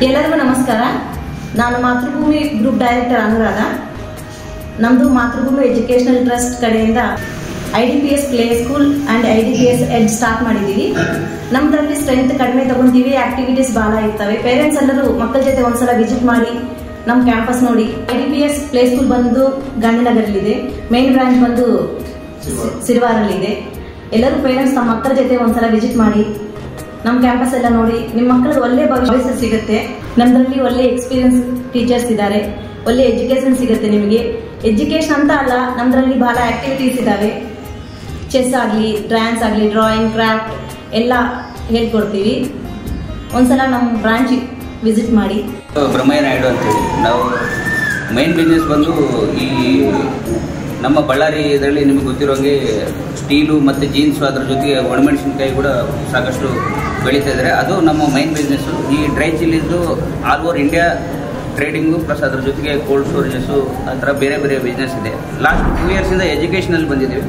ಎಲ್ಲರಿಗೂ ನಮಸ್ಕಾರ. ನಾನು ಮಾತೃಭೂಮಿ ಗ್ರೂಪ್ ಡೈರೆಕ್ಟರ್ ಅನುರಾಧ. ನಮ್ಮದು ಮಾತೃಭೂಮಿ ಎಜುಕೇಷನಲ್ ಟ್ರಸ್ಟ್ ಕಡೆಯಿಂದ IDPS play school and IDPS Ed start ಮಾಡಿದ್ದೀವಿ. ನಮ್ಮದ್ರಲ್ಲಿ ಸ್ಟ್ರೆಂತ್ ಕಡಿಮೆ ತಗೊಂತೀವಿ, ಆಕ್ಟಿವಿಟೀಸ್ ಭಾಳ ಇರ್ತವೆ. ಪೇರೆಂಟ್ಸ್ ಎಲ್ಲರೂ ಮಕ್ಕಳ ಜೊತೆ ಒಂದ್ಸಲ ವಿಸಿಟ್ ಮಾಡಿ ನಮ್ಮ ಕ್ಯಾಂಪಸ್ ನೋಡಿ. IDPS ಪ್ಲೇ ಸ್ಕೂಲ್ ಬಂದು ಗಾಂಧಿನಗರಲ್ಲಿದೆ, ಮೇನ್ ಬ್ರಾಂಚ್ ಬಂದು ಸಿರಿವಾರಲ್ಲಿದೆ. ಎಲ್ಲರೂ ಪೇರೆಂಟ್ಸ್ ತಮ್ಮ ಮಕ್ಕಳ ಜೊತೆ ಒಂದ್ಸಲ ವಿಸಿಟ್ ಮಾಡಿ ನಮ್ಮ ಕ್ಯಾಂಪಸ್ ಎಲ್ಲ ನೋಡಿ. ನಿಮ್ಮ ಮಕ್ಕಳದ್ದು ಒಳ್ಳೆ ಭವಿಷ್ಯ ಸಿಗುತ್ತೆ. ನಮ್ಮದ್ರಲ್ಲಿ ಒಳ್ಳೆ ಎಕ್ಸ್ಪೀರಿಯನ್ಸ್ ಟೀಚರ್ಸ್ ಇದ್ದಾರೆ, ಒಳ್ಳೆ ಎಜುಕೇಶನ್ ಸಿಗುತ್ತೆ ನಿಮಗೆ. ಎಜುಕೇಶನ್ ಅಂತ ಅಲ್ಲ, ನಮ್ಮದ್ರಲ್ಲಿ ಬಹಳ ಆಕ್ಟಿವಿಟೀಸ್ ಇದ್ದಾವೆ. ಚೆಸ್ ಆಗಲಿ, ಡ್ಯಾನ್ಸ್ ಆಗಲಿ, ಡ್ರಾಯಿಂಗ್, ಕ್ರಾಫ್ಟ್ ಎಲ್ಲ ಹೇಳ್ಕೊಡ್ತೀವಿ. ಒಂದ್ಸಲ ನಮ್ಮ ಬ್ರಾಂಚ್ ವಿಸಿಟ್ ಮಾಡಿ. ಬ್ರಹ್ಮಯ್ಯ ನಾಯ್ಡು ಅಂತೇಳಿ ನಾವು ಮೈನ್ ಬಿಸ್ನೆಸ್ ಬಂದು ಈ ನಮ್ಮ ಬಳ್ಳಾರಿ ಇದರಲ್ಲಿ ನಿಮಗೆ ಗೊತ್ತಿರೋಂಗೆ ಸ್ಟೀಲು ಮತ್ತು ಜೀನ್ಸು, ಅದ್ರ ಜೊತೆಗೆ ಒಣಮೆಣಸಿನ್ಕಾಯಿ ಕೂಡ ಸಾಕಷ್ಟು ಬೆಳೀತಾ ಇದ್ದಾರೆ. ಅದು ನಮ್ಮ ಮೈನ್ ಬಿಸ್ನೆಸ್ಸು. ಈ ಡ್ರೈ ಚಿಲ್ಲಿದ್ದು all over India trading plus ಅದ್ರ ಜೊತೆಗೆ ಕೋಲ್ಡ್ ಸ್ಟೋರೇಜಸ್ಸು ಆ ಥರ ಬೇರೆ ಬೇರೆ ಬಿಸ್ನೆಸ್ ಇದೆ. ಲಾಸ್ಟ್ 2 ಇಯರ್ಸಿಂದ ಎಜುಕೇಷನಲ್ಲಿ ಬಂದಿದ್ದೀವಿ.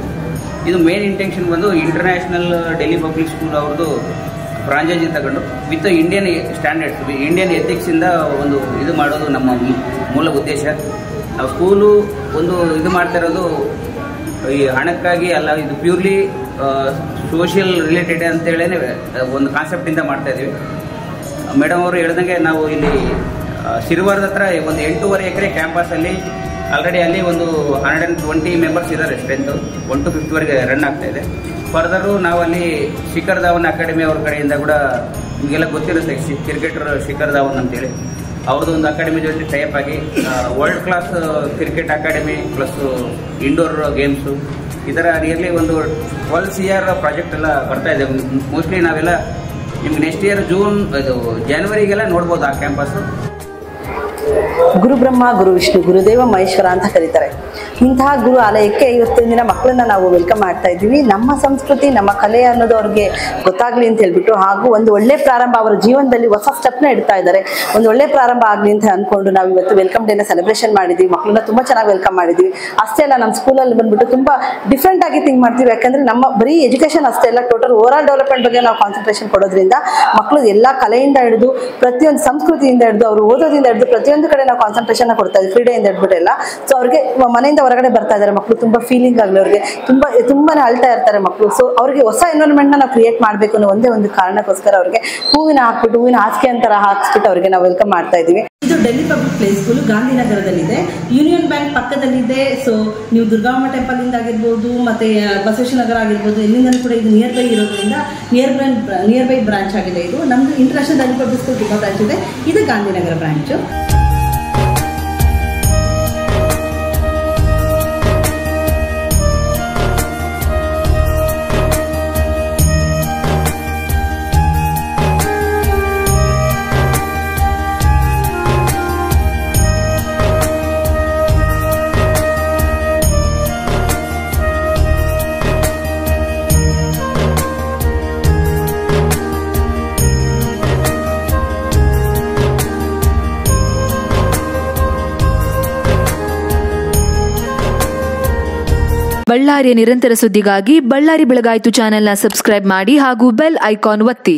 ಇದು ಮೇನ್ ಇಂಟೆನ್ಷನ್ ಬಂದು ಇಂಟರ್ನ್ಯಾಷನಲ್ ಡೆಲ್ಲಿ ಪಬ್ಲಿಕ್ ಸ್ಕೂಲ್ ಅವ್ರದ್ದು ಫ್ರಾಂಚೈಸಿ ತಗೊಂಡು ವಿತ್ ಇಂಡಿಯನ್ ಸ್ಟ್ಯಾಂಡರ್ಡ್ಸ್, ಇಂಡಿಯನ್ ಎಥಿಕ್ಸಿಂದ ಒಂದು ಇದು ಮಾಡೋದು ನಮ್ಮ ಮೂಲ ಉದ್ದೇಶ. ನಾವು ಸ್ಕೂಲು ಒಂದು ಇದು ಮಾಡ್ತಾ ಇರೋದು ಈ ಹಣಕ್ಕಾಗಿ ಅಲ್ಲ, ಇದು ಪ್ಯೂರ್ಲಿ ಸೋಷಿಯಲ್ ರಿಲೇಟೆಡ್ ಅಂತೇಳೇ ಒಂದು ಕಾನ್ಸೆಪ್ಟಿಂದ ಮಾಡ್ತಾ ಇದ್ದೀವಿ. ಮೇಡಮ್ ಅವರು ಹೇಳ್ದಂಗೆ ನಾವು ಇಲ್ಲಿ ಸಿರಿವಾರದ ಹತ್ರ ಒಂದು 8.5 ಎಕರೆ ಕ್ಯಾಂಪಸಲ್ಲಿ ಆಲ್ರೆಡಿ ಅಲ್ಲಿ ಒಂದು 120 ಮೆಂಬರ್ಸ್ ಇದ್ದಾರೆ. ಸ್ಟ್ರೆಂತು 1 to 5 ರನ್ ಆಗ್ತಾ ಇದೆ. ಫರ್ದರು ನಾವು ಅಲ್ಲಿ ಶಿಖರ್ ಧಾವನ್ ಅಕಾಡೆಮಿ ಅವ್ರ ಕಡೆಯಿಂದ ಕೂಡ ನಿಮಗೆಲ್ಲ ಗೊತ್ತಿರುತ್ತೆ, ಕ್ರಿಕೆಟರ್ ಶಿಖರ್ ಧಾವನ್ ಅಂತೇಳಿ ಅವ್ರದ್ದು ಒಂದು ಅಕಾಡೆಮಿ ಜೊತೆ ಟೈಪ್ ಆಗಿ world class cricket academy plus indoor games ಈ ಥರ ನಿಯರ್ಲಿ ಒಂದು 12 CR ಪ್ರಾಜೆಕ್ಟ್ ಎಲ್ಲ ಬರ್ತಾ ಇದೆ. ಮೋಸ್ಟ್ಲಿ ನಾವೆಲ್ಲ ನಿಮ್ಗೆ ನೆಕ್ಸ್ಟ್ ಇಯರ್ ಜನವರಿಗೆಲ್ಲ ನೋಡ್ಬೋದು ಆ ಕ್ಯಾಂಪಸ್ಸು. ಗುರು ಬ್ರಹ್ಮ, ಗುರು ವಿಷ್ಣು, ಗುರುದೇವ ಮಹೇಶ್ವರ ಅಂತ ಕರೀತಾರೆ. ಇಂತಹ ಗುರು ಆಲಯಕ್ಕೆ ಇವತ್ತಿನ ದಿನ ಮಕ್ಕಳನ್ನ ನಾವು ವೆಲ್ಕಮ್ ಮಾಡ್ತಾ ಇದ್ದೀವಿ. ನಮ್ಮ ಸಂಸ್ಕೃತಿ, ನಮ್ಮ ಕಲೆ ಅನ್ನೋದು ಅವ್ರಿಗೆ ಗೊತ್ತಾಗ್ಲಿ ಅಂತ ಹೇಳ್ಬಿಟ್ಟು, ಹಾಗೂ ಒಂದು ಒಳ್ಳೆ ಪ್ರಾರಂಭ ಅವರ ಜೀವನದಲ್ಲಿ ಹೊಸ ಸ್ಟೆಪ್ನ ಇಡ್ತಾ ಇದ್ದಾರೆ. ಒಂದು ಒಳ್ಳೆ ಪ್ರಾರಂಭ ಆಗಲಿ ಅಂತ ಅಂದ್ಕೊಂಡು ನಾವು ಇವತ್ತು ವೆಲ್ಕಮ್ ಡೇನ ಸೆಲೆಬ್ರೇಷನ್ ಮಾಡಿದ್ವಿ. ಮಕ್ಕಳನ್ನ ತುಂಬಾ ಚೆನ್ನಾಗಿ ವೆಲ್ಕಮ್ ಮಾಡಿದ್ವಿ. ಅಷ್ಟೇ ಅಲ್ಲ, ನಮ್ಮ ಸ್ಕೂಲಲ್ಲಿ ಬಂದ್ಬಿಟ್ಟು ತುಂಬಾ ಡಿಫ್ರೆಂಟ್ ಆಗಿ ಥಿಂಕ್ ಮಾಡ್ತೀವಿ. ಯಾಕಂದ್ರೆ ನಮ್ಮ ಬರೀ ಎಜುಕೇಶನ್ ಅಷ್ಟೇ ಅಲ್ಲ, ಟೋಟಲ್ ಓವರ್ ಆಲ್ ಡೆವಲಪ್ಮೆಂಟ್ ಬಗ್ಗೆ ನಾವು ಕಾನ್ಸಂಟ್ರೇಷನ್ ಕೊಡೋದ್ರಿಂದ ಮಕ್ಕಳು ಎಲ್ಲ ಕಲೆಯಿಂದ ಹಿಡಿದು ಪ್ರತಿಯೊಂದು ಸಂಸ್ಕೃತಿಯಿಂದ ಹಿಡಿದು ಅವರು ಓದೋದಿಂದ ಹಿಡಿದು ಪ್ರತಿಯೊಂದು ಕಡೆ ನಾವು ಕಾನ್ಸಂಟ್ರೇಷನ್ ಕೊಡ್ತಾ ಇದ್ದೀವಿ, ಕ್ರೀಡೆಯಿಂದ ಹಿಡ್ಬಿಟ್ಟೆಲ್ಲ. ಸೊ ಅವ್ರಿಗೆ ಮನೆಯಿಂದ ಹೊರಗಡೆ ಬರ್ತಾ ಇದ್ದಾರೆ ಮಕ್ಕಳು, ತುಂಬಾ ಫೀಲಿಂಗ್ ಆಗಲಿ, ಅವ್ರಿಗೆ ತುಂಬಾನೇ ಅಳ್ತಾ ಇರ್ತಾರೆ ಮಕ್ಕಳು. ಸೊ ಅವ್ರಿಗೆ ಹೊಸ ಎನ್ವೈರನ್ಮೆಂಟ್ ನಾವು ಕ್ರಿಯೇಟ್ ಮಾಡಬೇಕು ಅನ್ನೋ ಒಂದೇ ಒಂದು ಕಾರಣಕ್ಕೋಸ್ಕರ ಅವ್ರಿಗೆ ಹೂವಿನ ಹಾಸಿಗೆ ಅಂತರ ಹಾಕ್ಸ್ಬಿಟ್ಟು ಅವ್ರಿಗೆ ನಾವು ವೆಲ್ಕಮ್ ಮಾಡ್ತಾ ಇದೀವಿ. ಇದು ಡೆಲ್ಲಿ ಪಬ್ಲಿಕ್ ಪ್ಲೇ ಸ್ಕೂಲ್ ಗಾಂಧಿನಗರದಲ್ಲಿದೆ, ಯೂನಿಯನ್ ಬ್ಯಾಂಕ್ ಪಕ್ಕದಲ್ಲಿದೆ. ಸೊ ನೀವು ದುರ್ಗಾಮ್ಮ ಟೆಂಪಲ್ ಇಂದ ಆಗಿರ್ಬೋದು, ಮತ್ತೆ ಬಸವೇಶ್ವರ ನಗರ ಆಗಿರ್ಬೋದು, ಎಲ್ಲಿಂದ ಕೂಡ ಇದು ನಿಯರ್ ಬೈ ಇರೋದ್ರಿಂದ ನಿಯರ್ ಬೈ ಬ್ರಾಂಚ್ ಆಗಿದೆ. ಇದು ನಮ್ದು ಇಂಟರ್ನ್ಯಾಷನಲ್ ಡೆಲ್ಲಿ ಪಬ್ಲಿಕ್ ಸ್ಕೂಲ್ ತುಂಬಾ ಬ್ರಾಂಚ್ ಇದೆ. ಇದು ಗಾಂಧಿನಗರ ಬ್ರಾಂಚು. ಬಳ್ಳಾರಿಯ ನಿರಂತರ ಸುದ್ದಿಗಾಗಿ ಬಳ್ಳಾರಿ ಬೆಳಗಾಯಿತು ಚಾನೆಲ್ನ ಸಬ್ಸ್ಕ್ರೈಬ್ ಮಾಡಿ ಹಾಗೂ ಬೆಲ್ ಐಕಾನ್ ಒತ್ತಿ.